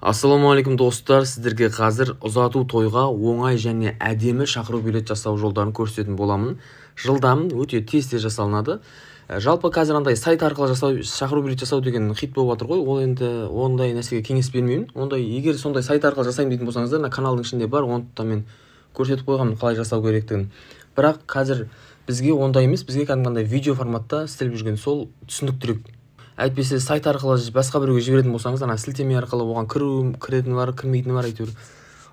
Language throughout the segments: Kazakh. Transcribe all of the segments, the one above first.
Ассалаумағалейкум достар, сіздерге қазір ұзату тойға оңай және әдемі шақыру билет жасау жолдарын көрсететін боламын. Жылдам өте тез жасалынады. Жалпы қазір андай сайт арқылы шақыру билет жасау деген хит болып жатыр ғой. Ол енді ондай нәрсеге кеңес бермеймін. Егер сондай сайт арқылы жасаймын дейтін болсаңыздар, мына каналдың ішінде бар, оны да мен көрсетіп қойғанмын қалай жасау керектігін. Бірақ қазір бізге ондай емес, бізге кәдімгідей видео форматта істеліп жүрген сол түсініктірек. Әйтпесе сайт арқылы басқа біреуге жіберетін болсаңыз, ана сілтеме арқылы оған кіретіні бар, кірмейтіні бар, әйтеуір.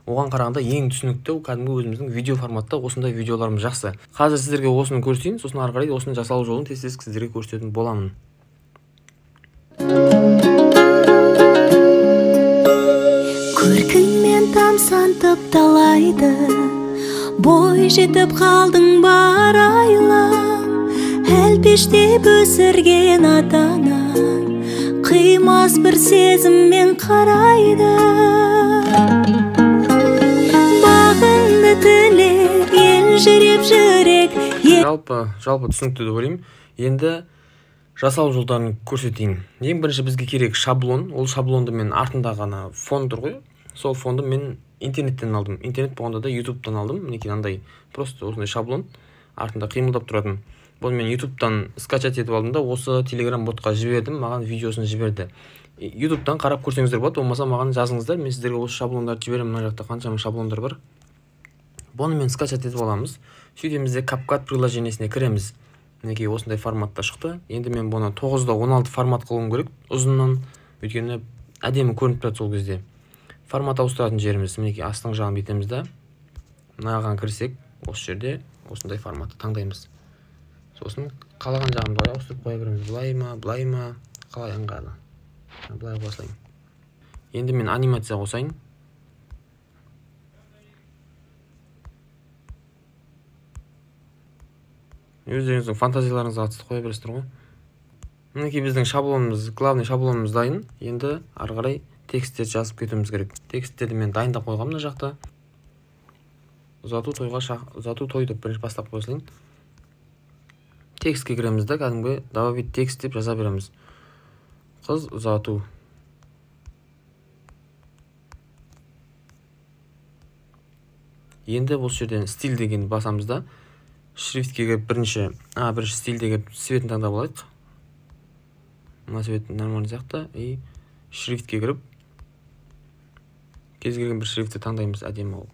Оған қарағанда ең түсінікті кәдімгі өзіміздің видео форматта осындай видеоларымыз жақсы. Қазір сіздерге осыны көрсетейін, сосын ары қарай осыны жасалу жолын тез сіздерге көрсететін боламын. Көркіңмен тамсантып талайды, бой жетіп қалдың бар айлам. Әлпештеп өсірген атанаң қимас бір сезіммен қарайды. Бағыңды тілеп, елжіреп жүрек. Жалпы түсінікті деп ойлаймын. Енді жасау жолдарын көрсетейін. Ең бірінші бізге керек шаблон. Ол шаблонды мен артында ғана фон тұр ғой. Сол фонды мен интернеттен алдым. Интернет болғанда да ютубтан алдым. Мінекей андай просто осындай шаблон артында қимылдап тұратын. Бұл мен ютубтан скачать етіп алдым да осы телеграм ботқа жібердім, маған видеосын жіберді. Ютубтан қарап көрсеңіздер болады, болмаса маған жазыңыздар, мен сіздерге осы шаблондарды жіберемін. Мына жақта қаншама шаблондар бар. Бұны мен скачать етіп аламыз. Сөйтеміз де CapCut приложениесіне кіреміз. Мінекей осындай форматта шықты. Енді мен бұны 9:16 формат қылуым керек, ұзыннан, өйткені әдемі көрініп тұрады сол кезде. Формат ауыстыратын жеріміз мінекей астың жағын бетеміз да. Мынаған кірсек, осы жерде осындай форматты таңдаймыз. Сосын қалаған жағымды ауыстырып қоя береміз. Былай ма, қалай ыңғайлы. Былай қосайын. Енді мен анимация қосайын. Өздеріңіздің фантазияларыңызға қатысты қоя бересіздер ғой. Мінекей біздің шаблонымыз, главный шаблонымыз дайын. Енді ары қарай тексттерді жазып кетуіміз керек. Тексттерді мен дайындап қойғам мына жақта. Ұзату той деп бірінші бастап қойсайын. Текстке кіреміз да, кәдімгі добавить текст деп жаза береміз. Қыз ұзату. Енді бұл жерден стиль деген басамыз да. Шрифтке кіріп бірінші стильдегі цветін таңдап алайық. Мына цвет нормальный сияқты. И шрифтке кіріп кез келген бір шрифтті таңдаймыз әдемі ол.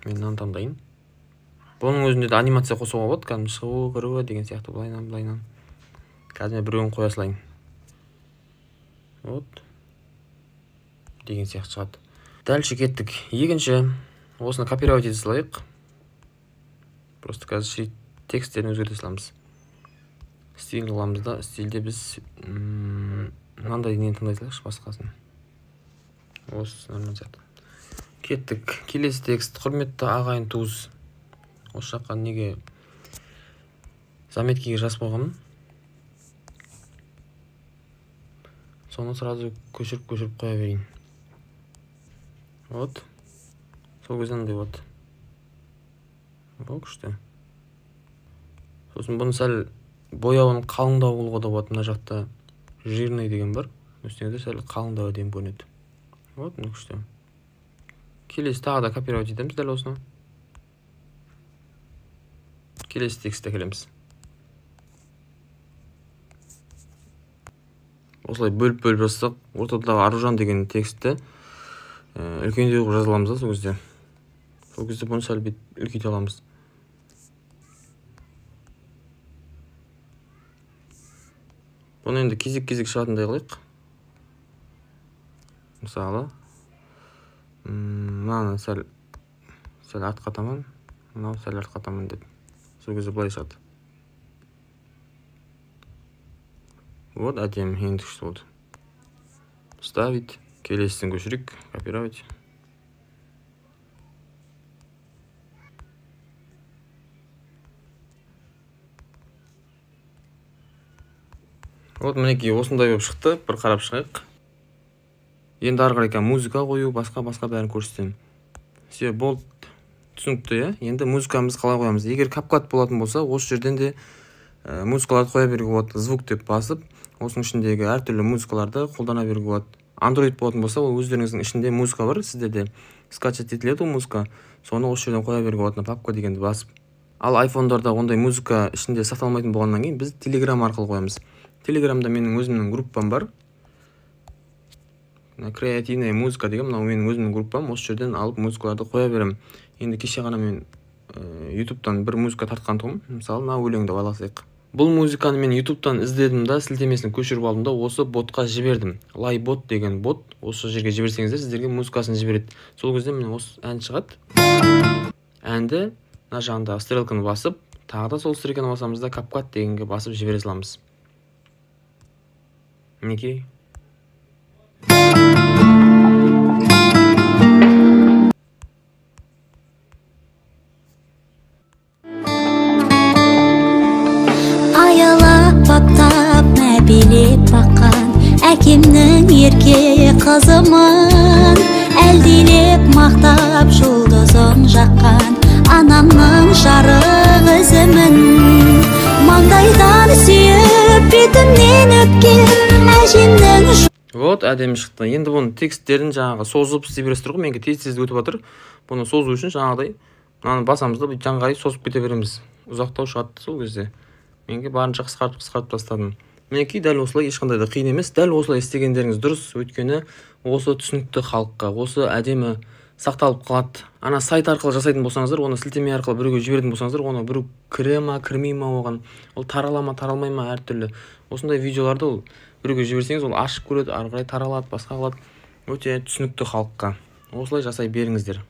Мен мынаны таңдайын. Бұның өзінде де анимация қосуға болады, кәдімгі шығу, кіруі деген сияқты былайнан. Кәдімгі біреуін қоя салайын. Вот. Деген сияқты шығады. Дальше кеттік. Екінші, осыны копировать ете салайық. Просто қазір тексттерін өзгерте саламыз. Стиль қыламыз да, стильде біз мынандай нені таңдай салайықшы басқасын. Осы нормально сияқты. Кеттік. Келесі текст. Құрметті ағайын туыс. Осы жаққа неге заметкеге жазып қойғанмын. Соны сразу көшіріп қоя берейін. Вот. Сол кезден де вот. Ол күшті. Сосын бұны сәл бояуын қалыңдау қылуға да болады. Мына жақта жирный деген бар. Үстіңізде сәл қалыңдау әдемі көрінеді. Вот, мына күшті. Келесі тағы да копировать етеміз дәл осыны. Келесі текстті келеміз. Осылай бөліп жасақ, ортадағы Аружан деген текстті үлкендеу жаза аламыз да сол кезде. Сол кезде бұны сәл үлкейте аламыз. Бұны енді кезек шығатындай қылайық. Мысалы, мынаны сәл артқа таман, мынау сәл артқа таман деп. Сол кезде былай шығады. Вот, әдемі, енді күшті болды. Ставить, келесісін көшірік, копировать. Вот, мінекей осындай болып шықты, бір қарап шығайық. Енді ары қарай музыка қою, басқа бәрін көрсетемін. Все, болды. Түсінікті, иә? Енді музыкамыз қалай қоямыз? Егер CapCut болатын болса, осы жерден де музыкаларды қоя беруге болады. Звук деп басып, осының ішіндегі әртүрлі музыкаларды қолдана беруге болады. Android болатын болса, ол өздеріңіздің ішінде музыка бар, сіздерде скачать етіледі ол музыка, соны осы жерден қоя беруге болады, папка дегенді басып. Ал iPhone-дарда ондай музыка ішінде сақталмайтын болғаннан кейін біз Telegram арқылы қоямыз. Телеграмда менің өзімнің группам бар, креативная музыка деген, мынау менің өзімнің группам, осы жерден алып музыкаларды қоя берем. Енді кеше ғана мен YouTube-тан бір музыка тартқан тұғым, мысалы мына өлеңді байласайық. Бұл музыканы мен YouTube-тан іздедім да, сілтемесін көшіріп алдым да, осы ботқа жібердім. Лайбот деген бот, осы жерге жіберсеңіздер, сіздерге музыкасын жібереді. Сол кезде міне осы ән шығады. Әнді мына жағындағы стрелканы басып, тағы да сол стрелканы басамыз да, CapCut дегенге басып жібере саламыз. Мінекей. Біліп баққан әкемнің ерке қызымын, әлдилеп мақтап жұлдызын жаққан анамның жарық ізімін. Маңдайдан сүйіп бетімнен өпкен әжемнің. Вот, әдемі шықты. Енді бұның тексттерін жаңағы созып істей бересіздер ғой, менге тез-тез өтіп жатыр. Бұны созу үшін жаңағыдай мынаны басамыз да, жаңға қарай созып кете береміз. Ұзақтау шығады сол кезде. Менге барынша қысқартып тастадым. Мінекей дәл осылай, ешқандай да қиын емес. Дәл осылай істегендеріңіз дұрыс, өйткені осы түсінікті халыққа, осы әдемі сақталып қалады. Ана сайт арқылы жасайтын болсаңыздар, оны сілтеме арқылы біреуге жіберетін болсаңыздар, оны біреу кіре ма, кірмей ма оған, ол тарала ма, таралмай ма әртүрлі. Осындай видеоларды ол біреуге жіберсеңіз, ол ашып көреді, ары қарай таралады, басқа қылады. Өте түсінікті халыққа. Осылай жасай беріңіздер.